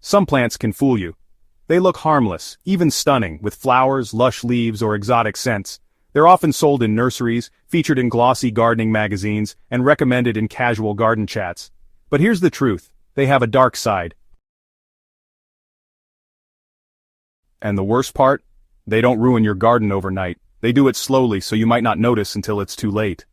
Some plants can fool you. They look harmless, even stunning, with flowers, lush leaves, or exotic scents. They're often sold in nurseries, featured in glossy gardening magazines, and recommended in casual garden chats. But here's the truth: they have a dark side. And the worst part? They don't ruin your garden overnight. They do it slowly so you might not notice until it's too late.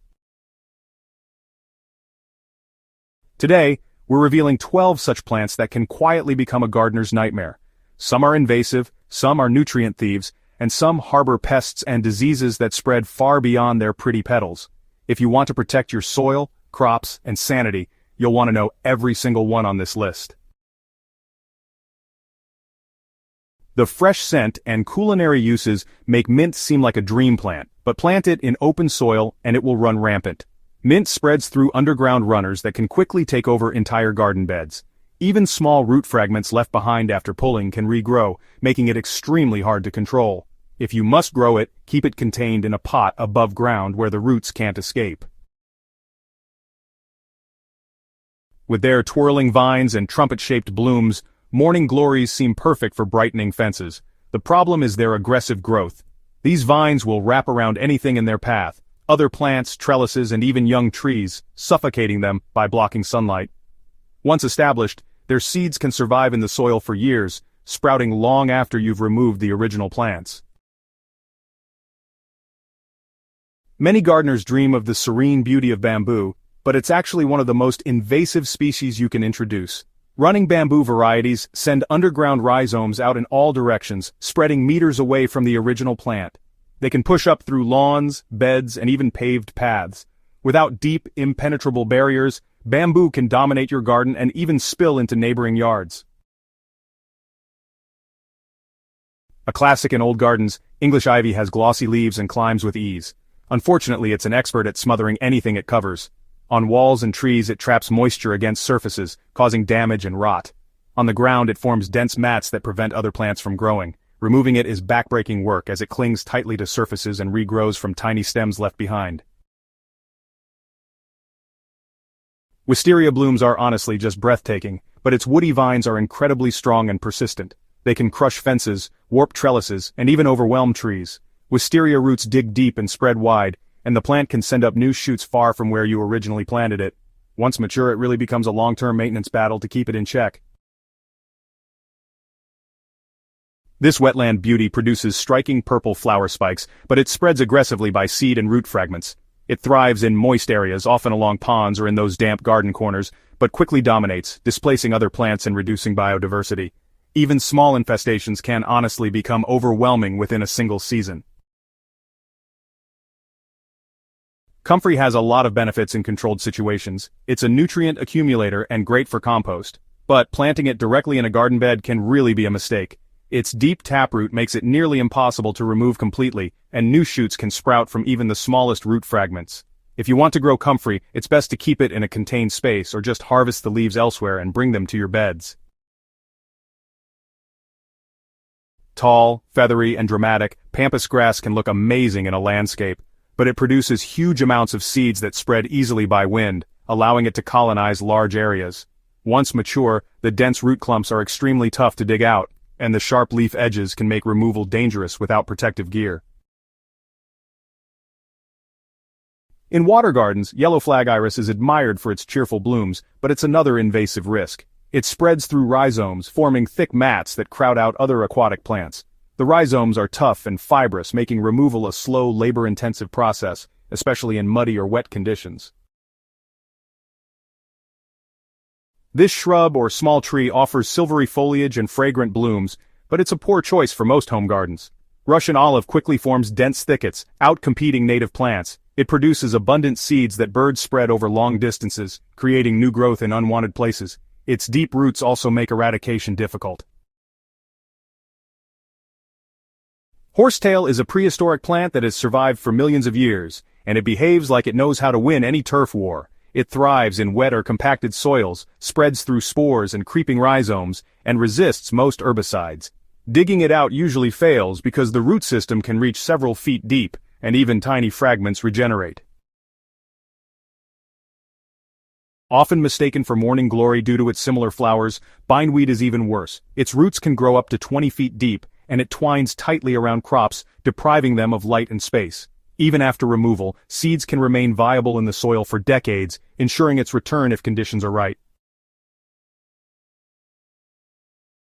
Today, we're revealing 12 such plants that can quietly become a gardener's nightmare. Some are invasive, some are nutrient thieves, and some harbor pests and diseases that spread far beyond their pretty petals. If you want to protect your soil, crops, and sanity, you'll want to know every single one on this list. The fresh scent and culinary uses make mint seem like a dream plant, but plant it in open soil and it will run rampant. Mint spreads through underground runners that can quickly take over entire garden beds. Even small root fragments left behind after pulling can regrow, making it extremely hard to control. If you must grow it, keep it contained in a pot above ground where the roots can't escape. With their twirling vines and trumpet-shaped blooms, morning glories seem perfect for brightening fences. The problem is their aggressive growth. These vines will wrap around anything in their path, other plants, trellises, and even young trees, suffocating them by blocking sunlight. Once established, their seeds can survive in the soil for years, sprouting long after you've removed the original plants. Many gardeners dream of the serene beauty of bamboo, but it's actually one of the most invasive species you can introduce. Running bamboo varieties send underground rhizomes out in all directions, spreading meters away from the original plant. They can push up through lawns, beds, and even paved paths. Without deep, impenetrable barriers, bamboo can dominate your garden and even spill into neighboring yards. A classic in old gardens, English ivy has glossy leaves and climbs with ease. Unfortunately, it's an expert at smothering anything it covers. On walls and trees, it traps moisture against surfaces, causing damage and rot. On the ground, it forms dense mats that prevent other plants from growing. Removing it is backbreaking work as it clings tightly to surfaces and regrows from tiny stems left behind. Wisteria blooms are honestly just breathtaking, but its woody vines are incredibly strong and persistent. They can crush fences, warp trellises, and even overwhelm trees. Wisteria roots dig deep and spread wide, and the plant can send up new shoots far from where you originally planted it. Once mature, it really becomes a long-term maintenance battle to keep it in check. This wetland beauty produces striking purple flower spikes, but it spreads aggressively by seed and root fragments. It thrives in moist areas, often along ponds or in those damp garden corners, but quickly dominates, displacing other plants and reducing biodiversity. Even small infestations can honestly become overwhelming within a single season. Comfrey has a lot of benefits in controlled situations. It's a nutrient accumulator and great for compost. But planting it directly in a garden bed can really be a mistake. Its deep taproot makes it nearly impossible to remove completely, and new shoots can sprout from even the smallest root fragments. If you want to grow comfrey, it's best to keep it in a contained space or just harvest the leaves elsewhere and bring them to your beds. Tall, feathery, and dramatic, pampas grass can look amazing in a landscape, but it produces huge amounts of seeds that spread easily by wind, allowing it to colonize large areas. Once mature, the dense root clumps are extremely tough to dig out, and the sharp leaf edges can make removal dangerous without protective gear. In water gardens, yellow flag iris is admired for its cheerful blooms, but it's another invasive risk. It spreads through rhizomes, forming thick mats that crowd out other aquatic plants. The rhizomes are tough and fibrous, making removal a slow, labor-intensive process, especially in muddy or wet conditions. This shrub or small tree offers silvery foliage and fragrant blooms, but it's a poor choice for most home gardens. Russian olive quickly forms dense thickets, outcompeting native plants. It produces abundant seeds that birds spread over long distances, creating new growth in unwanted places. Its deep roots also make eradication difficult. Horsetail is a prehistoric plant that has survived for millions of years, and it behaves like it knows how to win any turf war. It thrives in wet or compacted soils, spreads through spores and creeping rhizomes, and resists most herbicides. Digging it out usually fails because the root system can reach several feet deep, and even tiny fragments regenerate. Often mistaken for morning glory due to its similar flowers, bindweed is even worse. Its roots can grow up to 20 feet deep, and it twines tightly around crops, depriving them of light and space. Even after removal, seeds can remain viable in the soil for decades, ensuring its return if conditions are right.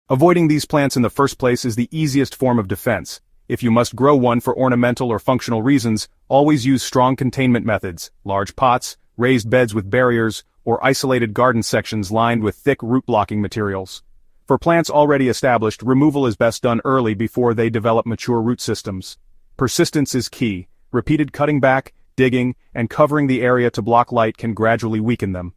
Avoiding these plants in the first place is the easiest form of defense. If you must grow one for ornamental or functional reasons, always use strong containment methods, large pots, raised beds with barriers, or isolated garden sections lined with thick root-blocking materials. For plants already established, removal is best done early before they develop mature root systems. Persistence is key. Repeated cutting back, digging, and covering the area to block light can gradually weaken them.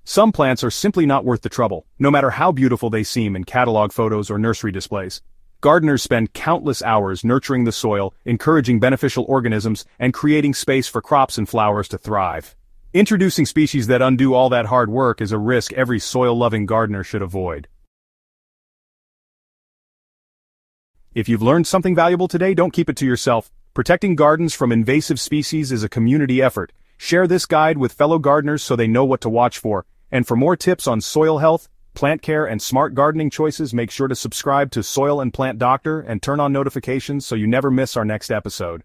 Some plants are simply not worth the trouble, no matter how beautiful they seem in catalog photos or nursery displays. Gardeners spend countless hours nurturing the soil, encouraging beneficial organisms, and creating space for crops and flowers to thrive. Introducing species that undo all that hard work is a risk every soil-loving gardener should avoid. If you've learned something valuable today, don't keep it to yourself. Protecting gardens from invasive species is a community effort. Share this guide with fellow gardeners so they know what to watch for. And for more tips on soil health, plant care, and smart gardening choices, make sure to subscribe to Soil and Plant Doctor and turn on notifications so you never miss our next episode.